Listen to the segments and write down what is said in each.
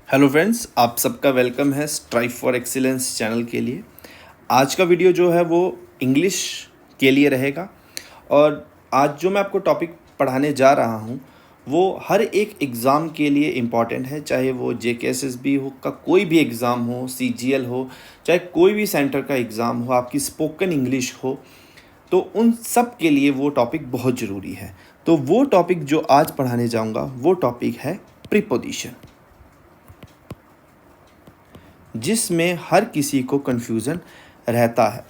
Hello friends, आप सबका welcome है स्ट्राइव फॉर एक्सीलेंस चैनल के लिए। आज का वीडियो जो है वो इंग्लिश के लिए रहेगा और आज जो मैं आपको टॉपिक पढ़ाने जा रहा हूँ वो हर एक एग्ज़ाम के लिए इम्पॉर्टेंट है, चाहे वो JKSSB हो का कोई भी एग्ज़ाम हो, CGL हो, चाहे कोई भी सेंटर का एग्ज़ाम हो, आपकी स्पोकन इंग्लिश हो, तो उन सब के लिए वो टॉपिक बहुत ज़रूरी है। तो वो टॉपिक जो आज पढ़ाने जाऊँगा वो टॉपिक है प्रीपोजिशन, जिसमें हर किसी को कन्फ्यूज़न रहता है।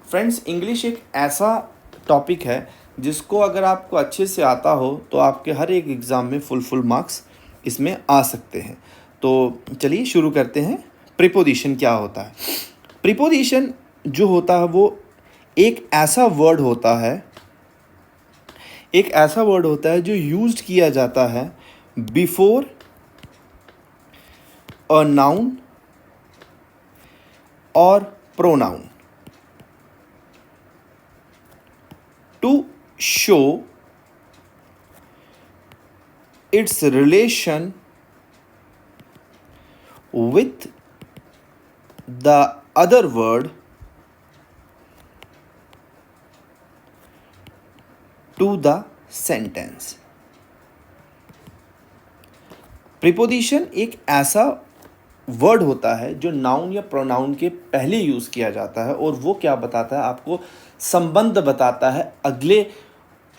फ्रेंड्स, इंग्लिश एक ऐसा टॉपिक है जिसको अगर आपको अच्छे से आता हो तो आपके हर एक एग्ज़ाम में फुल मार्क्स इसमें आ सकते हैं। तो चलिए शुरू करते हैं। प्रीपोजिशन क्या होता है? प्रीपोजिशन जो होता है वो एक ऐसा वर्ड होता है जो यूज्ड किया जाता है बिफोर अ नाउन और pronoun to show its relation with the other word to the sentence। Preposition एक ऐसा वर्ड होता है जो नाउन या प्रोनाउन के पहले यूज़ किया जाता है और वो क्या बताता है, आपको संबंध बताता है अगले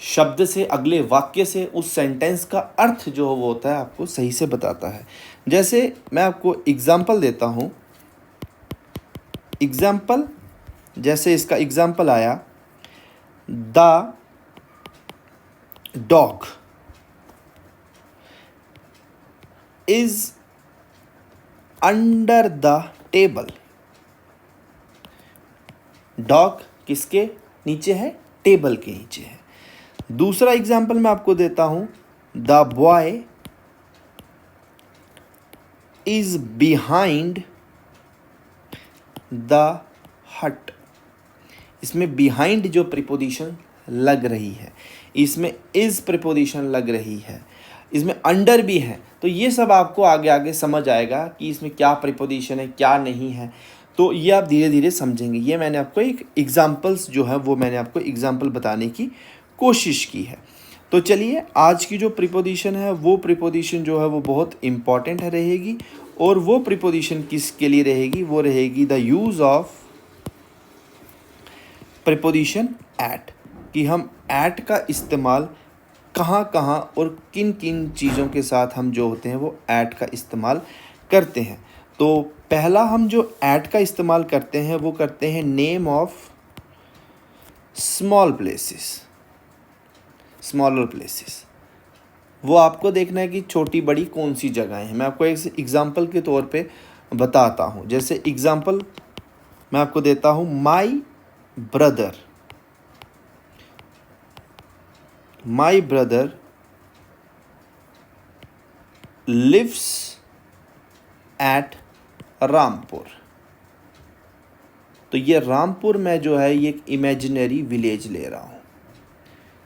शब्द से, अगले वाक्य से। उस सेंटेंस का अर्थ जो वो होता है आपको सही से बताता है। जैसे मैं आपको एग्जाम्पल देता हूँ। एग्जाम्पल जैसे इसका एग्जाम्पल आया, the dog is under the table. Dog किसके नीचे है? टेबल के नीचे है। दूसरा एग्जाम्पल मैं आपको देता हूं, the boy is behind the हट। इसमें बिहाइंड जो प्रीपोजिशन लग रही है, इसमें इज प्रीपोजिशन लग रही है, इसमें अंडर भी है। तो ये सब आपको आगे आगे समझ आएगा कि इसमें क्या प्रीपोजिशन है, क्या नहीं है। तो ये आप धीरे धीरे समझेंगे। ये मैंने आपको एक एग्जाम्पल्स जो है वो मैंने आपको एग्जाम्पल बताने की कोशिश की है। तो चलिए, आज की जो प्रीपोजिशन है वो प्रीपोजिशन जो है वो बहुत इम्पॉर्टेंट है रहेगी। और वो प्रीपोजिशन किसके लिए रहेगी? वो रहेगी the use of preposition at, कि हम एट का इस्तेमाल कहाँ कहाँ और किन किन चीज़ों के साथ हम जो होते हैं वो ऐट का इस्तेमाल करते हैं। तो पहला हम जो ऐट का इस्तेमाल करते हैं वो करते हैं नेम ऑफ स्मॉलर प्लेसेस। वो आपको देखना है कि छोटी बड़ी कौन सी जगह हैं। मैं आपको एक एग्जांपल के तौर पे बताता हूँ। जैसे एग्जांपल मैं आपको देता हूँ, my brother lives at Rampur. तो ये रामपुर में जो है ये एक इमेजिनरी विलेज ले रहा हूँ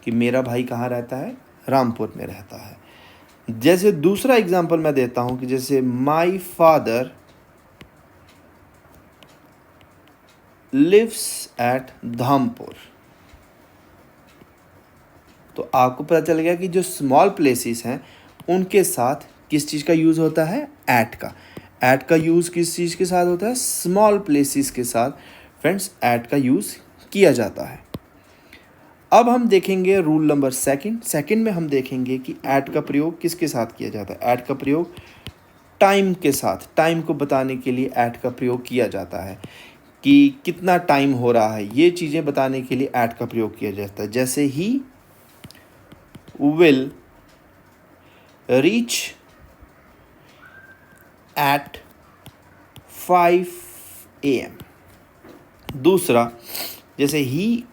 कि मेरा भाई कहाँ रहता है? रामपुर में रहता है। जैसे दूसरा एग्जांपल मैं देता हूँ कि जैसे my father lives at Dhampur. तो आपको पता चल गया कि जो स्मॉल प्लेसेस हैं उनके साथ किस चीज़ का यूज़ होता है? ऐट का। ऐट का यूज़ किस चीज़ के साथ होता है? स्मॉल प्लेसेस के साथ फ्रेंड्स ऐट का यूज़ किया जाता है। अब हम देखेंगे रूल नंबर सेकंड में हम देखेंगे कि ऐट का प्रयोग किसके साथ किया जाता है। ऐट का प्रयोग टाइम के साथ, टाइम को बताने के लिए ऐट का प्रयोग किया जाता है कि कितना टाइम हो रहा है। ये चीज़ें बताने के लिए ऐट का प्रयोग किया जाता है। जैसे ही will reach at 5 AM। दूसरा, जैसे he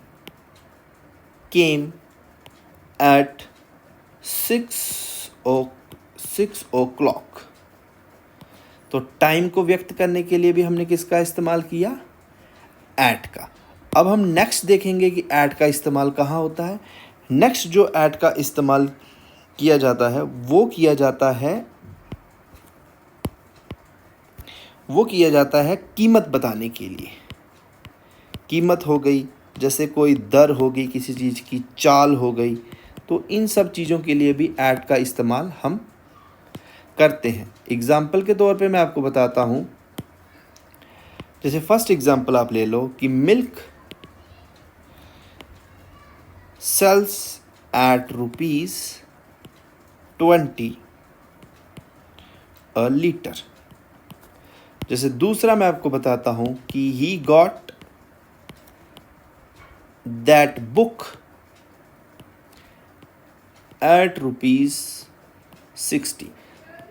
came at 6 o'clock। तो टाइम को व्यक्त करने के लिए भी हमने किसका इस्तेमाल किया? ऐट का। अब हम नेक्स्ट देखेंगे कि ऐट का इस्तेमाल कहाँ होता है। नेक्स्ट जो ऐट का इस्तेमाल किया जाता है वो किया जाता है वो किया जाता है कीमत बताने के लिए। कीमत हो गई, जैसे कोई दर हो गई किसी चीज़ की, चाल हो गई, तो इन सब चीज़ों के लिए भी ऐट का इस्तेमाल हम करते हैं। एग्ज़ाम्पल के तौर पे मैं आपको बताता हूँ, जैसे फर्स्ट एग्ज़ाम्पल आप ले लो कि milk sells at ₹20 a litre. जैसे दूसरा मैं आपको बताता हूँ कि he got that book at ₹60।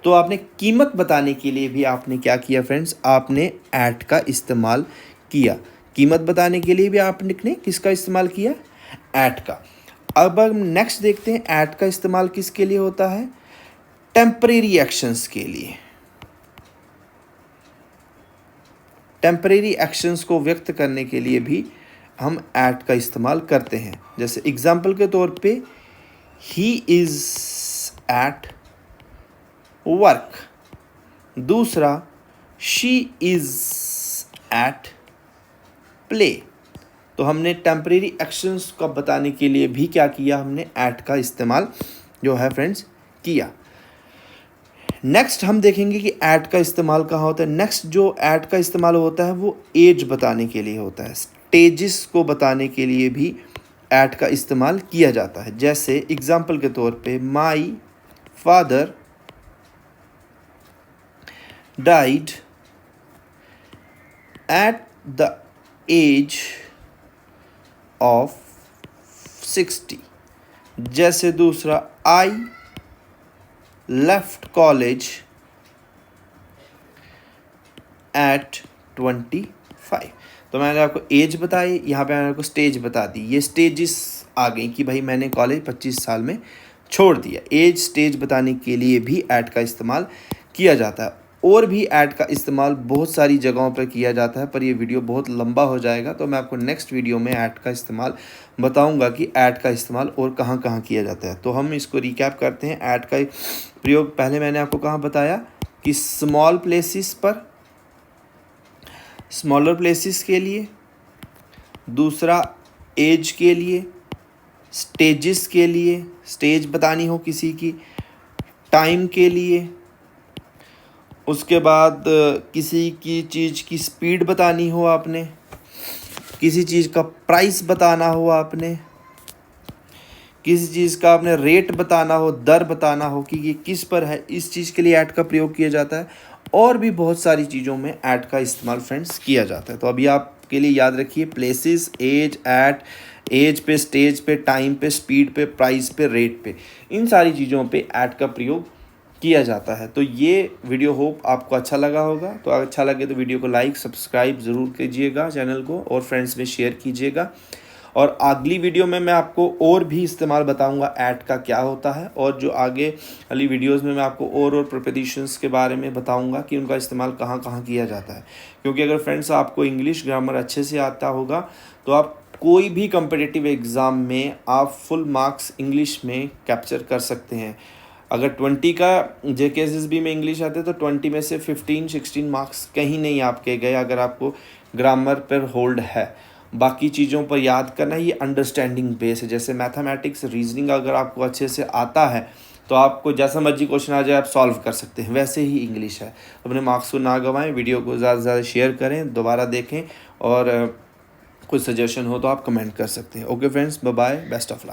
तो आपने कीमत बताने के लिए भी आपने क्या किया फ्रेंड्स, आपने एट का इस्तेमाल किया। कीमत बताने के लिए भी आपने किसका इस्तेमाल किया, एट का। अब हम नेक्स्ट देखते हैं एट का इस्तेमाल किसके लिए होता है, टेम्परेरी एक्शंस के लिए। टेम्परेरी एक्शंस को व्यक्त करने के लिए भी हम एट का इस्तेमाल करते हैं। जैसे एग्जाम्पल के तौर पे ही इज़ एट वर्क। दूसरा शी इज़ एट प्ले। तो हमने टेम्परेरी एक्शंस को बताने के लिए भी क्या किया, हमने एट का इस्तेमाल जो है फ्रेंड्स किया। नेक्स्ट हम देखेंगे कि ऐट का इस्तेमाल कहाँ होता है। नेक्स्ट जो ऐट का इस्तेमाल होता है वो एज बताने के लिए होता है। स्टेजेस को बताने के लिए भी ऐट का इस्तेमाल किया जाता है। जैसे एग्जाम्पल के तौर पे my father died at the age of 60। जैसे दूसरा आई लेफ्ट कॉलेज एट 25। तो मैंने आपको एज बताई, यहाँ पे मैंने आपको स्टेज बता दी। ये स्टेजेस आ गई कि भाई मैंने कॉलेज 25 साल में छोड़ दिया। एज स्टेज बताने के लिए भी ऐट का इस्तेमाल किया जाता है। और भी ऐट का इस्तेमाल बहुत सारी जगहों पर किया जाता है, पर ये वीडियो बहुत लंबा हो जाएगा, तो मैं आपको नेक्स्ट वीडियो में ऐट का इस्तेमाल बताऊंगा कि ऐट का इस्तेमाल और कहाँ कहाँ किया जाता है। तो हम इसको रिकैप करते हैं। ऐट का प्रयोग पहले मैंने आपको कहाँ बताया कि स्मॉल प्लेसेस पर, स्मॉलर प्लेसेस के लिए, दूसरा एज के लिए, स्टेजेस के लिए, स्टेज बतानी हो किसी की, टाइम के लिए, उसके बाद किसी की चीज़ की स्पीड बतानी हो आपने, किसी चीज़ का प्राइस बताना हो आपने, किसी चीज़ का आपने रेट बताना हो, दर बताना हो कि ये किस पर है, इस चीज़ के लिए ऐट का प्रयोग किया जाता है। और भी बहुत सारी चीज़ों में ऐट का इस्तेमाल फ्रेंड्स किया जाता है। तो अभी आपके लिए याद रखिए, प्लेसेस, एज, ऐट, एज पे, स्टेज पे, टाइम पे, स्पीड पे, प्राइस पे, रेट पे, इन सारी चीज़ों पे ऐट का प्रयोग किया जाता है। तो ये वीडियो होप आपको अच्छा लगा होगा। तो अगर अच्छा लगे तो वीडियो को लाइक सब्सक्राइब ज़रूर कीजिएगा चैनल को, और फ्रेंड्स में शेयर कीजिएगा। और अगली वीडियो में मैं आपको और भी इस्तेमाल बताऊंगा ऐट का क्या होता है, और जो आगे वाली वीडियोस में मैं आपको और प्रिपोजिशंस के बारे में बताऊंगा कि उनका इस्तेमाल कहाँ कहाँ किया जाता है। क्योंकि अगर फ्रेंड्स आपको इंग्लिश ग्रामर अच्छे से आता होगा तो आप कोई भी कम्पिटिटिव एग्ज़ाम में आप फुल मार्क्स इंग्लिश में कैप्चर कर सकते हैं। अगर 20 का JKSSB में इंग्लिश आते तो 20 में से 15-16 मार्क्स कहीं नहीं आपके गए, अगर आपको ग्रामर पर होल्ड है। बाकी चीज़ों पर याद करना ये अंडरस्टैंडिंग बेस है। जैसे मैथमेटिक्स, रीजनिंग अगर आपको अच्छे से आता है तो आपको जैसा मर्जी क्वेश्चन आ जाए आप सॉल्व कर सकते हैं, वैसे ही इंग्लिश है। अपने मार्क्स को ना गंवाएं, वीडियो को ज़्यादा से ज़्यादा शेयर करें, दोबारा देखें, और कुछ सजेशन हो तो आप कमेंट कर सकते हैं। Okay friends, bye bye, best of luck.